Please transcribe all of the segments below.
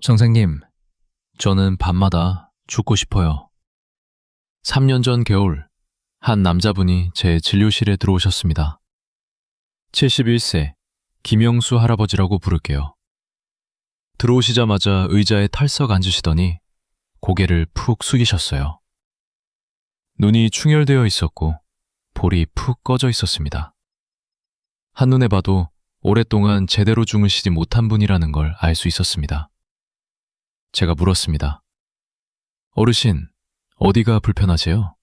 선생님, 저는 밤마다 죽고 싶어요. 3년 전 겨울, 한 남자분이 제 진료실에 들어오셨습니다. 71세, 김영수 할아버지라고 부를게요. 들어오시자마자 의자에 털썩 앉으시더니 고개를 푹 숙이셨어요. 눈이 충혈되어 있었고 볼이 푹 꺼져 있었습니다. 한눈에 봐도 오랫동안 제대로 주무시지 못한 분이라는 걸 알 수 있었습니다. 제가 물었습니다. 어르신, 어디가 불편하세요?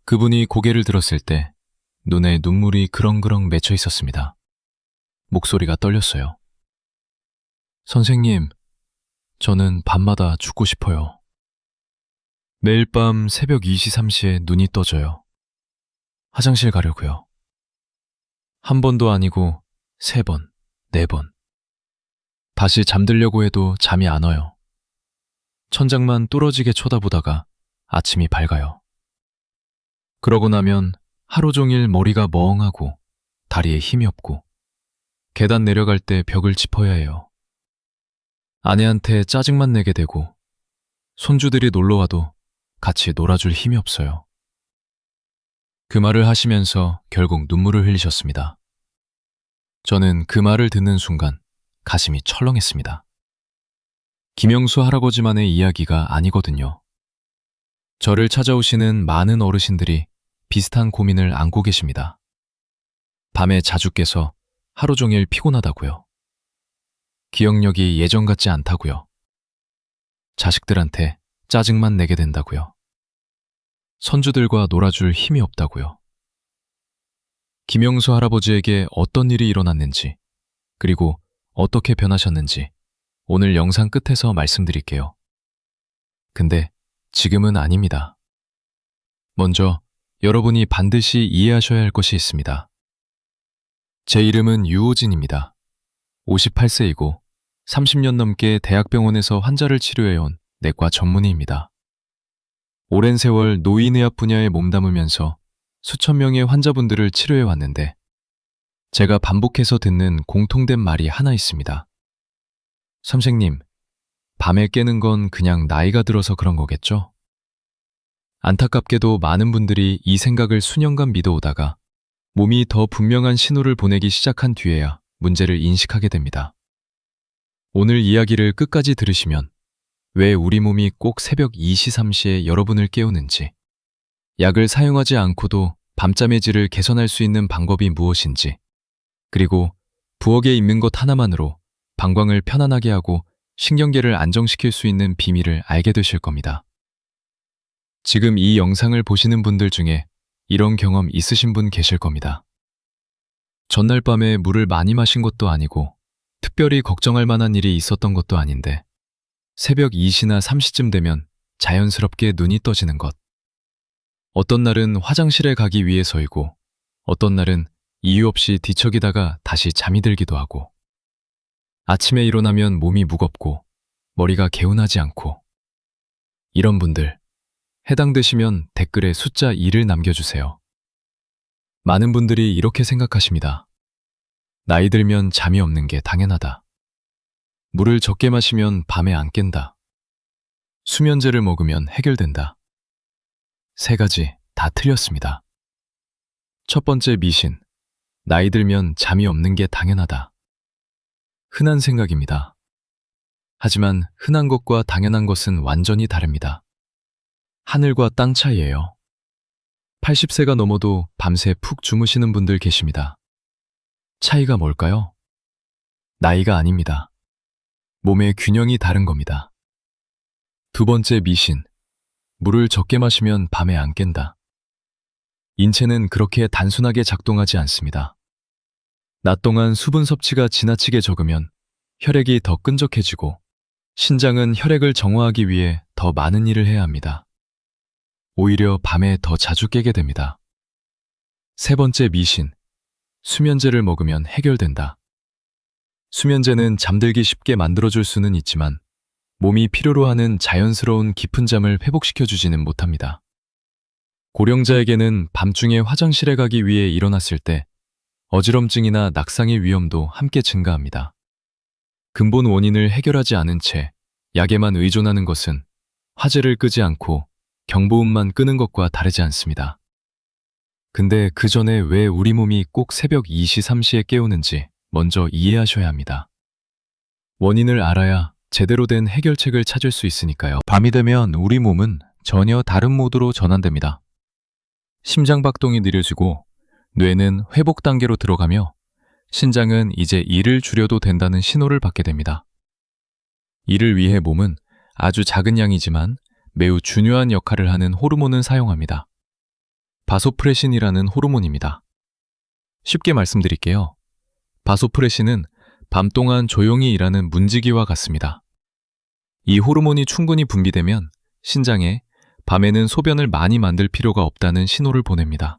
그분이 고개를 들었을 때 눈에 눈물이 그렁그렁 맺혀 있었습니다. 목소리가 떨렸어요. 선생님, 저는 밤마다 죽고 싶어요. 매일 밤 새벽 2시, 3시에 눈이 떠져요. 화장실 가려고요. 한 번도 아니고 3번, 4번. 다시 잠들려고 해도 잠이 안 와요. 천장만 뚫어지게 쳐다보다가 아침이 밝아요. 그러고 나면 하루 종일 머리가 멍하고 다리에 힘이 없고 계단 내려갈 때 벽을 짚어야 해요. 아내한테 짜증만 내게 되고 손주들이 놀러와도 같이 놀아줄 힘이 없어요. 그 말을 하시면서 결국 눈물을 흘리셨습니다. 저는 그 말을 듣는 순간 가슴이 철렁했습니다. 김영수 할아버지만의 이야기가 아니거든요. 저를 찾아오시는 많은 어르신들이 비슷한 고민을 안고 계십니다. 밤에 자주 깨서 하루 종일 피곤하다고요. 기억력이 예전 같지 않다고요. 자식들한테 짜증만 내게 된다고요. 손주들과 놀아줄 힘이 없다고요. 김영수 할아버지에게 어떤 일이 일어났는지, 그리고 어떻게 변하셨는지 오늘 영상 끝에서 말씀드릴게요. 근데 지금은 아닙니다. 먼저 여러분이 반드시 이해하셔야 할 것이 있습니다. 제 이름은 유호진입니다. 58세이고 30년 넘게 대학병원에서 환자를 치료해온 내과 전문의입니다. 오랜 세월 노인의학 분야에 몸담으면서 수천 명의 환자분들을 치료해왔는데 제가 반복해서 듣는 공통된 말이 하나 있습니다. 선생님, 밤에 깨는 건 그냥 나이가 들어서 그런 거겠죠? 안타깝게도 많은 분들이 이 생각을 수년간 믿어오다가 몸이 더 분명한 신호를 보내기 시작한 뒤에야 문제를 인식하게 됩니다. 오늘 이야기를 끝까지 들으시면 왜 우리 몸이 꼭 새벽 2시, 3시에 여러분을 깨우는지, 약을 사용하지 않고도 밤잠의 질을 개선할 수 있는 방법이 무엇인지, 그리고 부엌에 있는 것 하나만으로 방광을 편안하게 하고 신경계를 안정시킬 수 있는 비밀을 알게 되실 겁니다. 지금 이 영상을 보시는 분들 중에 이런 경험 있으신 분 계실 겁니다. 전날 밤에 물을 많이 마신 것도 아니고 특별히 걱정할 만한 일이 있었던 것도 아닌데 새벽 2시나 3시쯤 되면 자연스럽게 눈이 떠지는 것. 어떤 날은 화장실에 가기 위해서이고 어떤 날은 이유 없이 뒤척이다가 다시 잠이 들기도 하고 아침에 일어나면 몸이 무겁고 머리가 개운하지 않고 이런 분들 해당되시면 댓글에 숫자 2를 남겨주세요. 많은 분들이 이렇게 생각하십니다. 나이 들면 잠이 없는 게 당연하다. 물을 적게 마시면 밤에 안 깬다. 수면제를 먹으면 해결된다. 3가지 다 틀렸습니다. 첫 번째 미신. 나이 들면 잠이 없는 게 당연하다. 흔한 생각입니다. 하지만 흔한 것과 당연한 것은 완전히 다릅니다. 하늘과 땅 차이예요. 80세가 넘어도 밤새 푹 주무시는 분들 계십니다. 차이가 뭘까요? 나이가 아닙니다. 몸의 균형이 다른 겁니다. 두 번째 미신. 물을 적게 마시면 밤에 안 깬다. 인체는 그렇게 단순하게 작동하지 않습니다. 낮 동안 수분 섭취가 지나치게 적으면 혈액이 더 끈적해지고 신장은 혈액을 정화하기 위해 더 많은 일을 해야 합니다. 오히려 밤에 더 자주 깨게 됩니다. 세 번째 미신. 수면제를 먹으면 해결된다. 수면제는 잠들기 쉽게 만들어줄 수는 있지만 몸이 필요로 하는 자연스러운 깊은 잠을 회복시켜주지는 못합니다. 고령자에게는 밤중에 화장실에 가기 위해 일어났을 때 어지럼증이나 낙상의 위험도 함께 증가합니다. 근본 원인을 해결하지 않은 채 약에만 의존하는 것은 화재를 끄지 않고 경보음만 끄는 것과 다르지 않습니다. 근데 그 전에 왜 우리 몸이 꼭 새벽 2시, 3시에 깨우는지 먼저 이해하셔야 합니다. 원인을 알아야 제대로 된 해결책을 찾을 수 있으니까요. 밤이 되면 우리 몸은 전혀 다른 모드로 전환됩니다. 심장박동이 느려지고 뇌는 회복 단계로 들어가며 신장은 이제 일을 줄여도 된다는 신호를 받게 됩니다. 이를 위해 몸은 아주 작은 양이지만 매우 중요한 역할을 하는 호르몬을 사용합니다. 바소프레신이라는 호르몬입니다. 쉽게 말씀드릴게요. 바소프레신은 밤 동안 조용히 일하는 문지기와 같습니다. 이 호르몬이 충분히 분비되면 신장에 밤에는 소변을 많이 만들 필요가 없다는 신호를 보냅니다.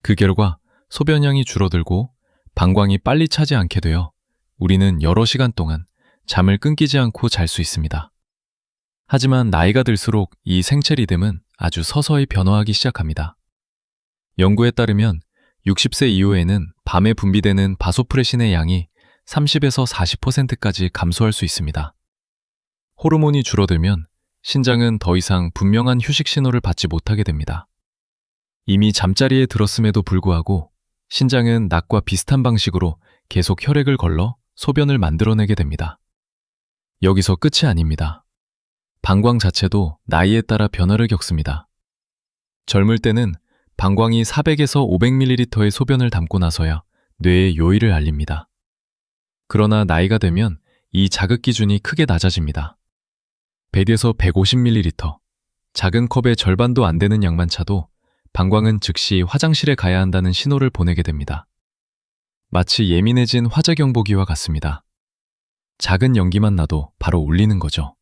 그 결과 소변량이 줄어들고 방광이 빨리 차지 않게 되어 우리는 여러 시간 동안 잠을 끊기지 않고 잘 수 있습니다. 하지만 나이가 들수록 이 생체 리듬은 아주 서서히 변화하기 시작합니다. 연구에 따르면 60세 이후에는 밤에 분비되는 바소프레신의 양이 30에서 40%까지 감소할 수 있습니다. 호르몬이 줄어들면 신장은 더 이상 분명한 휴식 신호를 받지 못하게 됩니다. 이미 잠자리에 들었음에도 불구하고 신장은 낮과 비슷한 방식으로 계속 혈액을 걸러 소변을 만들어내게 됩니다. 여기서 끝이 아닙니다. 방광 자체도 나이에 따라 변화를 겪습니다. 젊을 때는 방광이 400에서 500ml의 소변을 담고 나서야 뇌에 요일을 알립니다. 그러나 나이가 되면 이 자극 기준이 크게 낮아집니다. 100에서 150ml, 작은 컵의 절반도 안 되는 양만 차도 방광은 즉시 화장실에 가야 한다는 신호를 보내게 됩니다. 마치 예민해진 화재경보기와 같습니다. 작은 연기만 나도 바로 울리는 거죠.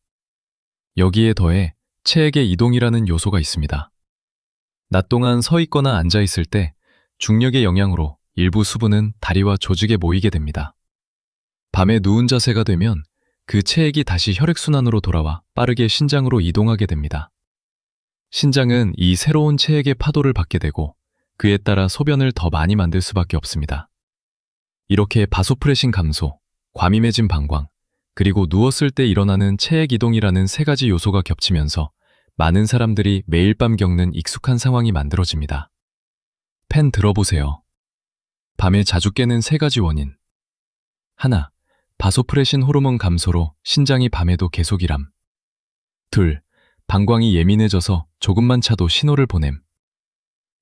여기에 더해 체액의 이동이라는 요소가 있습니다. 낮 동안 서 있거나 앉아 있을 때 중력의 영향으로 일부 수분은 다리와 조직에 모이게 됩니다. 밤에 누운 자세가 되면 그 체액이 다시 혈액순환으로 돌아와 빠르게 신장으로 이동하게 됩니다. 신장은 이 새로운 체액의 파도를 받게 되고 그에 따라 소변을 더 많이 만들 수밖에 없습니다. 이렇게 바소프레신 감소, 과민해진 방광, 그리고 누웠을 때 일어나는 체액 이동이라는 세 가지 요소가 겹치면서 많은 사람들이 매일 밤 겪는 익숙한 상황이 만들어집니다. 펜 들어보세요. 밤에 자주 깨는 세 가지 원인. 하나, 바소프레신 호르몬 감소로 신장이 밤에도 계속 일함. 둘, 방광이 예민해져서 조금만 차도 신호를 보냄.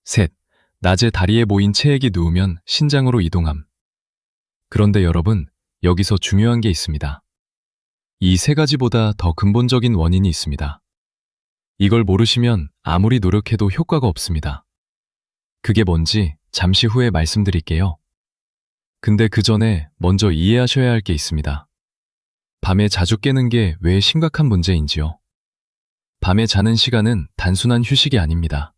셋, 낮에 다리에 모인 체액이 누우면 신장으로 이동함. 그런데 여러분, 여기서 중요한 게 있습니다. 이 세 가지보다 더 근본적인 원인이 있습니다. 이걸 모르시면 아무리 노력해도 효과가 없습니다. 그게 뭔지 잠시 후에 말씀드릴게요. 근데 그 전에 먼저 이해하셔야 할 게 있습니다. 밤에 자주 깨는 게 왜 심각한 문제인지요. 밤에 자는 시간은 단순한 휴식이 아닙니다.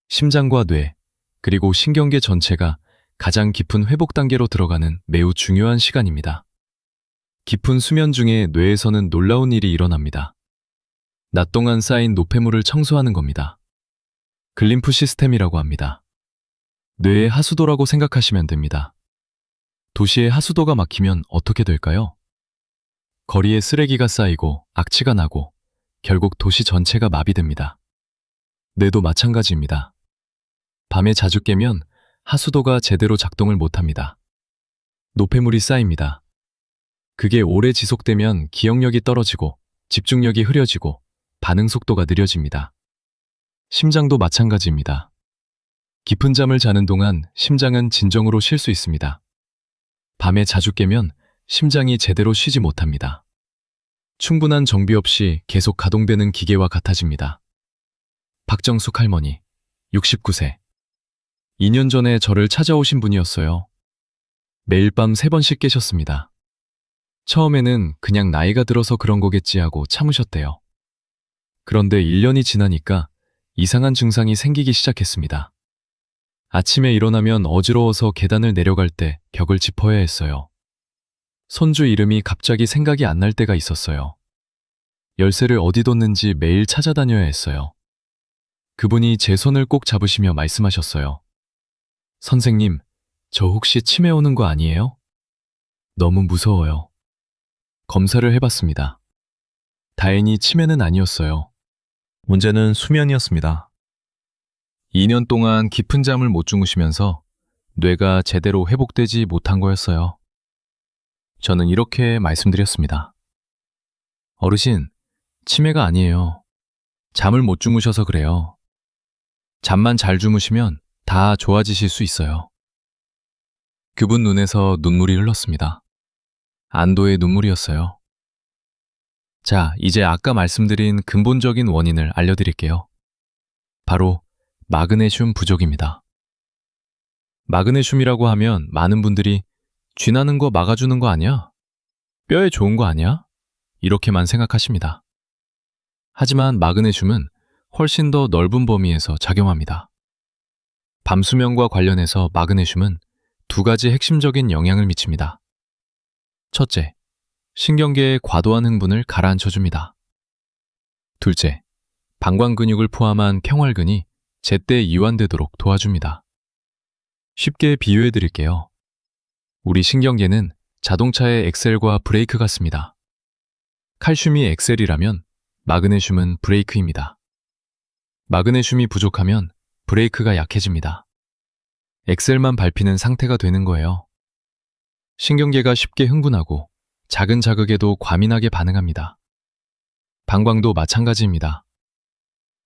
심장과 뇌, 그리고 신경계 전체가 가장 깊은 회복 단계로 들어가는 매우 중요한 시간입니다. 깊은 수면 중에 뇌에서는 놀라운 일이 일어납니다. 낮 동안 쌓인 노폐물을 청소하는 겁니다. 글림프 시스템이라고 합니다. 뇌의 하수도라고 생각하시면 됩니다. 도시의 하수도가 막히면 어떻게 될까요? 거리에 쓰레기가 쌓이고 악취가 나고 결국 도시 전체가 마비됩니다. 뇌도 마찬가지입니다. 밤에 자주 깨면 하수도가 제대로 작동을 못합니다. 노폐물이 쌓입니다. 그게 오래 지속되면 기억력이 떨어지고 집중력이 흐려지고 반응 속도가 느려집니다. 심장도 마찬가지입니다. 깊은 잠을 자는 동안 심장은 진정으로 쉴 수 있습니다. 밤에 자주 깨면 심장이 제대로 쉬지 못합니다. 충분한 정비 없이 계속 가동되는 기계와 같아집니다. 박정숙 할머니, 69세. 2년 전에 저를 찾아오신 분이었어요. 매일 밤 3번씩 깨셨습니다. 처음에는 그냥 나이가 들어서 그런 거겠지 하고 참으셨대요. 그런데 1년이 지나니까 이상한 증상이 생기기 시작했습니다. 아침에 일어나면 어지러워서 계단을 내려갈 때 벽을 짚어야 했어요. 손주 이름이 갑자기 생각이 안 날 때가 있었어요. 열쇠를 어디 뒀는지 매일 찾아다녀야 했어요. 그분이 제 손을 꼭 잡으시며 말씀하셨어요. 선생님, 저 혹시 치매 오는 거 아니에요? 너무 무서워요. 검사를 해봤습니다. 다행히 치매는 아니었어요. 문제는 수면이었습니다. 2년 동안 깊은 잠을 못 주무시면서 뇌가 제대로 회복되지 못한 거였어요. 저는 이렇게 말씀드렸습니다. 어르신, 치매가 아니에요. 잠을 못 주무셔서 그래요. 잠만 잘 주무시면 다 좋아지실 수 있어요. 그분 눈에서 눈물이 흘렀습니다. 안도의 눈물이었어요. 자, 이제 아까 말씀드린 근본적인 원인을 알려드릴게요. 바로 마그네슘 부족입니다. 마그네슘이라고 하면 많은 분들이 쥐나는 거 막아주는 거 아니야? 뼈에 좋은 거 아니야? 이렇게만 생각하십니다. 하지만 마그네슘은 훨씬 더 넓은 범위에서 작용합니다. 밤 수면과 관련해서 마그네슘은 두 가지 핵심적인 영향을 미칩니다. 첫째, 신경계의 과도한 흥분을 가라앉혀줍니다. 둘째, 방광 근육을 포함한 평활근이 제때 이완되도록 도와줍니다. 쉽게 비유해 드릴게요. 우리 신경계는 자동차의 엑셀과 브레이크 같습니다. 칼슘이 엑셀이라면 마그네슘은 브레이크입니다. 마그네슘이 부족하면 브레이크가 약해집니다. 엑셀만 밟히는 상태가 되는 거예요. 신경계가 쉽게 흥분하고 작은 자극에도 과민하게 반응합니다. 방광도 마찬가지입니다.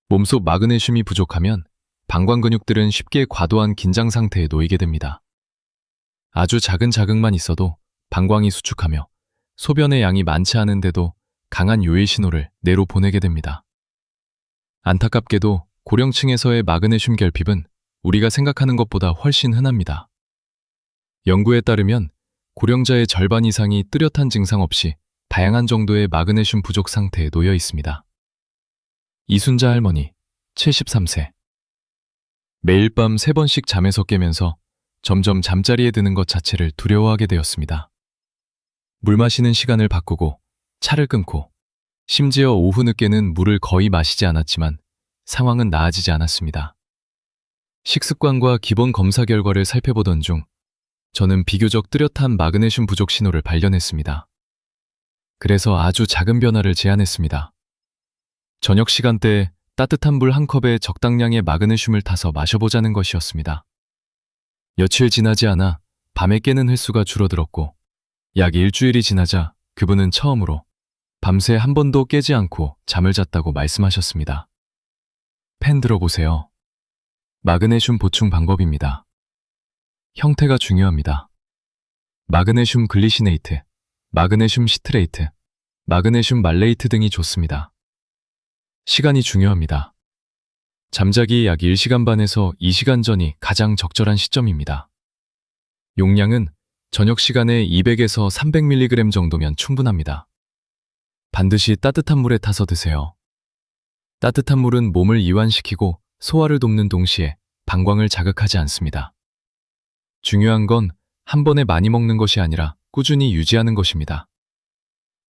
몸속 마그네슘이 부족하면 방광 근육들은 쉽게 과도한 긴장 상태에 놓이게 됩니다. 아주 작은 자극만 있어도 방광이 수축하며 소변의 양이 많지 않은데도 강한 요일 신호를 뇌로 보내게 됩니다. 안타깝게도 고령층에서의 마그네슘 결핍은 우리가 생각하는 것보다 훨씬 흔합니다. 연구에 따르면 고령자의 절반 이상이 뚜렷한 증상 없이 다양한 정도의 마그네슘 부족 상태에 놓여 있습니다. 이순자 할머니, 73세. 매일 밤 3번씩 잠에서 깨면서 점점 잠자리에 드는 것 자체를 두려워하게 되었습니다. 물 마시는 시간을 바꾸고 차를 끊고 심지어 오후 늦게는 물을 거의 마시지 않았지만 상황은 나아지지 않았습니다. 식습관과 기본 검사 결과를 살펴보던 중 저는 비교적 뚜렷한 마그네슘 부족 신호를 발견했습니다. 그래서 아주 작은 변화를 제안했습니다. 저녁 시간대에 따뜻한 물 한 컵에 적당량의 마그네슘을 타서 마셔보자는 것이었습니다. 며칠 지나지 않아 밤에 깨는 횟수가 줄어들었고 약 일주일이 지나자 그분은 처음으로 밤새 한 번도 깨지 않고 잠을 잤다고 말씀하셨습니다. 펜 들어보세요. 마그네슘 보충 방법입니다. 형태가 중요합니다. 마그네슘 글리시네이트, 마그네슘 시트레이트, 마그네슘 말레이트 등이 좋습니다. 시간이 중요합니다. 잠자기 약 1시간 반에서 2시간 전이 가장 적절한 시점입니다. 용량은 저녁 시간에 200에서 300mg 정도면 충분합니다. 반드시 따뜻한 물에 타서 드세요. 따뜻한 물은 몸을 이완시키고 소화를 돕는 동시에 방광을 자극하지 않습니다. 중요한 건 한 번에 많이 먹는 것이 아니라 꾸준히 유지하는 것입니다.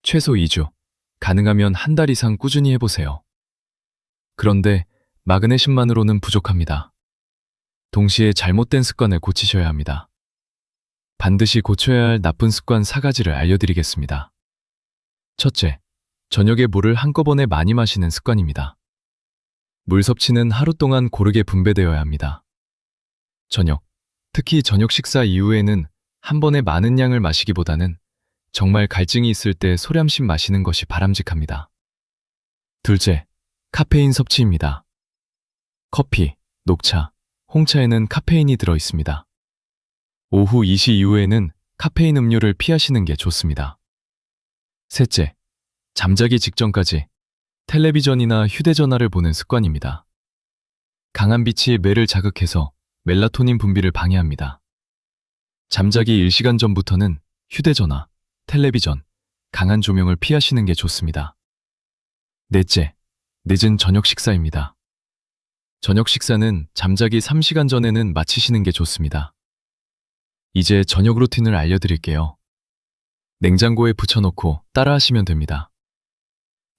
최소 2주, 가능하면 한 달 이상 꾸준히 해보세요. 그런데 마그네슘만으로는 부족합니다. 동시에 잘못된 습관을 고치셔야 합니다. 반드시 고쳐야 할 나쁜 습관 4가지를 알려드리겠습니다. 첫째, 저녁에 물을 한꺼번에 많이 마시는 습관입니다. 물 섭취는 하루 동안 고르게 분배되어야 합니다. 저녁, 특히 저녁 식사 이후에는 한 번에 많은 양을 마시기보다는 정말 갈증이 있을 때 소량씩 마시는 것이 바람직합니다. 둘째, 카페인 섭취입니다. 커피, 녹차, 홍차에는 카페인이 들어 있습니다. 오후 2시 이후에는 카페인 음료를 피하시는 게 좋습니다. 셋째, 잠자기 직전까지 텔레비전이나 휴대전화를 보는 습관입니다. 강한 빛이 뇌를 자극해서 멜라토닌 분비를 방해합니다. 잠자기 1시간 전부터는 휴대전화, 텔레비전, 강한 조명을 피하시는 게 좋습니다. 넷째, 늦은 저녁 식사입니다. 저녁 식사는 잠자기 3시간 전에는 마치시는 게 좋습니다. 이제 저녁 루틴을 알려드릴게요. 냉장고에 붙여놓고 따라하시면 됩니다.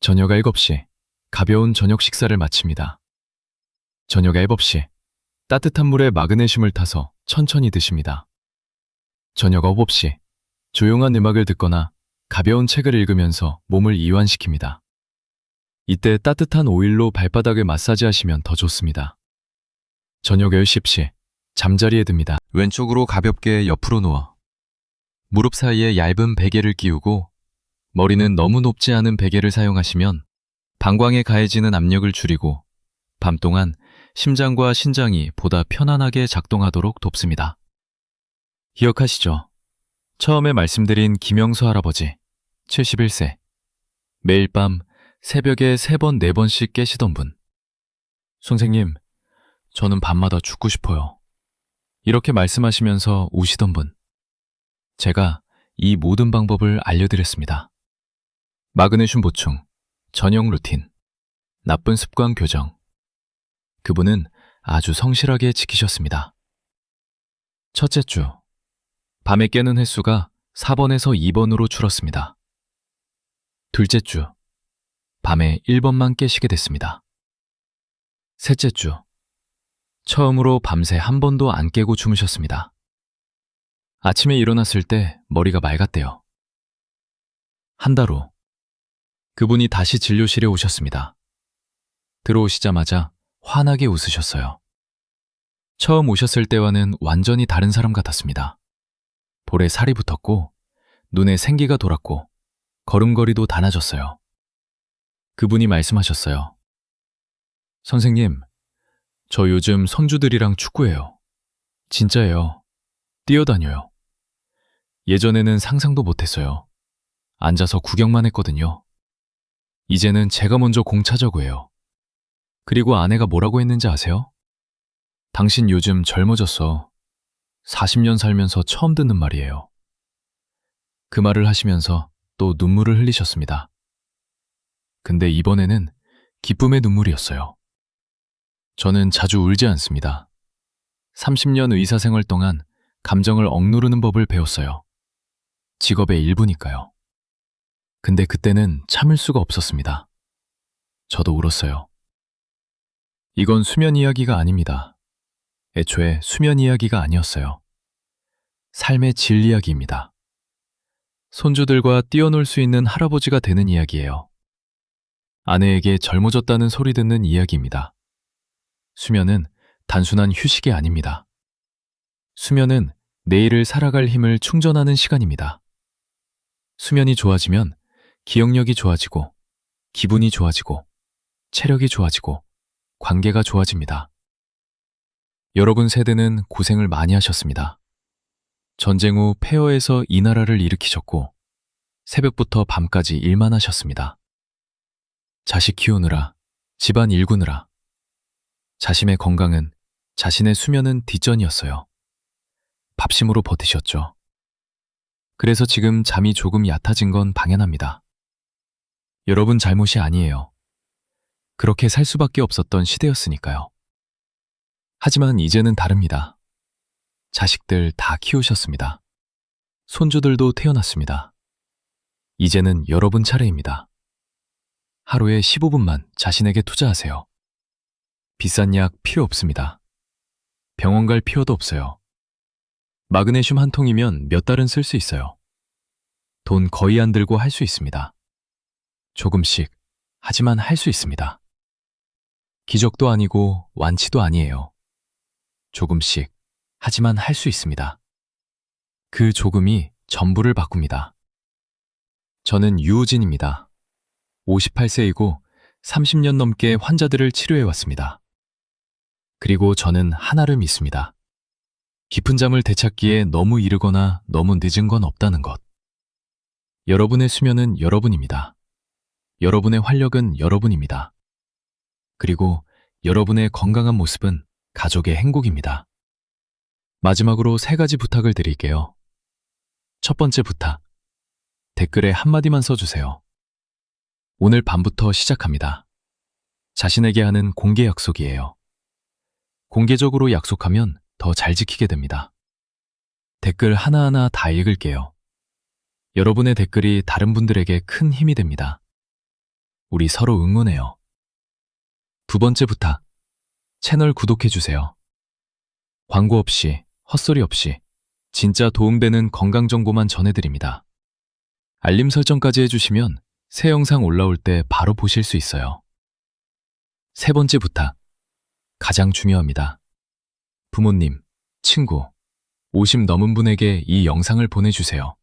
저녁 7시, 가벼운 저녁 식사를 마칩니다. 저녁 7시, 따뜻한 물에 마그네슘을 타서 천천히 드십니다. 저녁 9시, 조용한 음악을 듣거나 가벼운 책을 읽으면서 몸을 이완시킵니다. 이때 따뜻한 오일로 발바닥을 마사지하시면 더 좋습니다. 저녁 10시 잠자리에 듭니다. 왼쪽으로 가볍게 옆으로 누워 무릎 사이에 얇은 베개를 끼우고 머리는 너무 높지 않은 베개를 사용하시면 방광에 가해지는 압력을 줄이고 밤 동안 심장과 신장이 보다 편안하게 작동하도록 돕습니다. 기억하시죠? 처음에 말씀드린 김영수 할아버지, 71세. 매일 밤 새벽에 3번, 4번씩 깨시던 분. 선생님, 저는 밤마다 죽고 싶어요. 이렇게 말씀하시면서 우시던 분. 제가 이 모든 방법을 알려드렸습니다. 마그네슘 보충, 저녁 루틴, 나쁜 습관 교정. 그분은 아주 성실하게 지키셨습니다. 첫째 주, 밤에 깨는 횟수가 4번에서 2번으로 줄었습니다. 둘째 주, 밤에 1번만 깨시게 됐습니다. 셋째 주, 처음으로 밤새 한 번도 안 깨고 주무셨습니다. 아침에 일어났을 때 머리가 맑았대요. 한 달 후, 그분이 다시 진료실에 오셨습니다. 들어오시자마자 환하게 웃으셨어요. 처음 오셨을 때와는 완전히 다른 사람 같았습니다. 볼에 살이 붙었고, 눈에 생기가 돌았고, 걸음걸이도 닿아졌어요. 그분이 말씀하셨어요. 선생님, 저 요즘 손주들이랑 축구해요. 진짜예요. 뛰어다녀요. 예전에는 상상도 못했어요. 앉아서 구경만 했거든요. 이제는 제가 먼저 공 차자고 해요. 그리고 아내가 뭐라고 했는지 아세요? 당신 요즘 젊어졌어. 40년 살면서 처음 듣는 말이에요. 그 말을 하시면서 또 눈물을 흘리셨습니다. 근데 이번에는 기쁨의 눈물이었어요. 저는 자주 울지 않습니다. 30년 의사 생활 동안 감정을 억누르는 법을 배웠어요. 직업의 일부니까요. 근데 그때는 참을 수가 없었습니다. 저도 울었어요. 이건 수면 이야기가 아닙니다. 애초에 수면 이야기가 아니었어요. 삶의 질 이야기입니다. 손주들과 뛰어놀 수 있는 할아버지가 되는 이야기예요. 아내에게 젊어졌다는 소리 듣는 이야기입니다. 수면은 단순한 휴식이 아닙니다. 수면은 내일을 살아갈 힘을 충전하는 시간입니다. 수면이 좋아지면 기억력이 좋아지고, 기분이 좋아지고, 체력이 좋아지고, 관계가 좋아집니다. 여러분 세대는 고생을 많이 하셨습니다. 전쟁 후 폐허에서 이 나라를 일으키셨고, 새벽부터 밤까지 일만 하셨습니다. 자식 키우느라, 집안 일구느라, 자신의 건강은, 자신의 수면은 뒷전이었어요. 밥심으로 버티셨죠. 그래서 지금 잠이 조금 얕아진 건 당연합니다. 여러분 잘못이 아니에요. 그렇게 살 수밖에 없었던 시대였으니까요. 하지만 이제는 다릅니다. 자식들 다 키우셨습니다. 손주들도 태어났습니다. 이제는 여러분 차례입니다. 하루에 15분만 자신에게 투자하세요. 비싼 약 필요 없습니다. 병원 갈 필요도 없어요. 마그네슘 한 통이면 몇 달은 쓸 수 있어요. 돈 거의 안 들고 할 수 있습니다. 조금씩, 하지만 할 수 있습니다. 기적도 아니고 완치도 아니에요. 조금씩, 하지만 할 수 있습니다. 그 조금이 전부를 바꿉니다. 저는 유호진입니다. 58세이고 30년 넘게 환자들을 치료해왔습니다. 그리고 저는 하나를 믿습니다. 깊은 잠을 되찾기에 너무 이르거나 너무 늦은 건 없다는 것. 여러분의 수면은 여러분입니다. 여러분의 활력은 여러분입니다. 그리고 여러분의 건강한 모습은 가족의 행복입니다. 마지막으로 3가지 부탁을 드릴게요. 첫 번째 부탁. 댓글에 한마디만 써주세요. 오늘 밤부터 시작합니다. 자신에게 하는 공개 약속이에요. 공개적으로 약속하면 더 잘 지키게 됩니다. 댓글 하나하나 다 읽을게요. 여러분의 댓글이 다른 분들에게 큰 힘이 됩니다. 우리 서로 응원해요. 두 번째 부탁. 채널 구독해주세요. 광고 없이, 헛소리 없이, 진짜 도움되는 건강 정보만 전해드립니다. 알림 설정까지 해주시면 새 영상 올라올 때 바로 보실 수 있어요. 세 번째 부탁. 가장 중요합니다. 부모님, 친구, 50 넘은 분에게 이 영상을 보내주세요.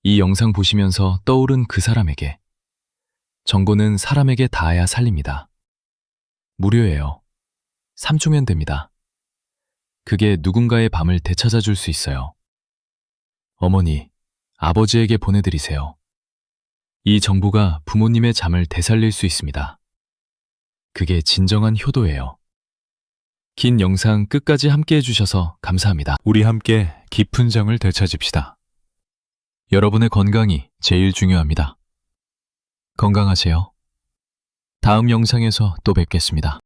이 영상 보시면서 떠오른 그 사람에게. 정보는 사람에게 닿아야 살립니다. 무료예요. 3초면 됩니다. 그게 누군가의 밤을 되찾아 줄 수 있어요. 어머니, 아버지에게 보내드리세요. 이 정보가 부모님의 잠을 되살릴 수 있습니다. 그게 진정한 효도예요. 긴 영상 끝까지 함께 해주셔서 감사합니다. 우리 함께 깊은 정을 되찾읍시다. 여러분의 건강이 제일 중요합니다. 건강하세요. 다음 영상에서 또 뵙겠습니다.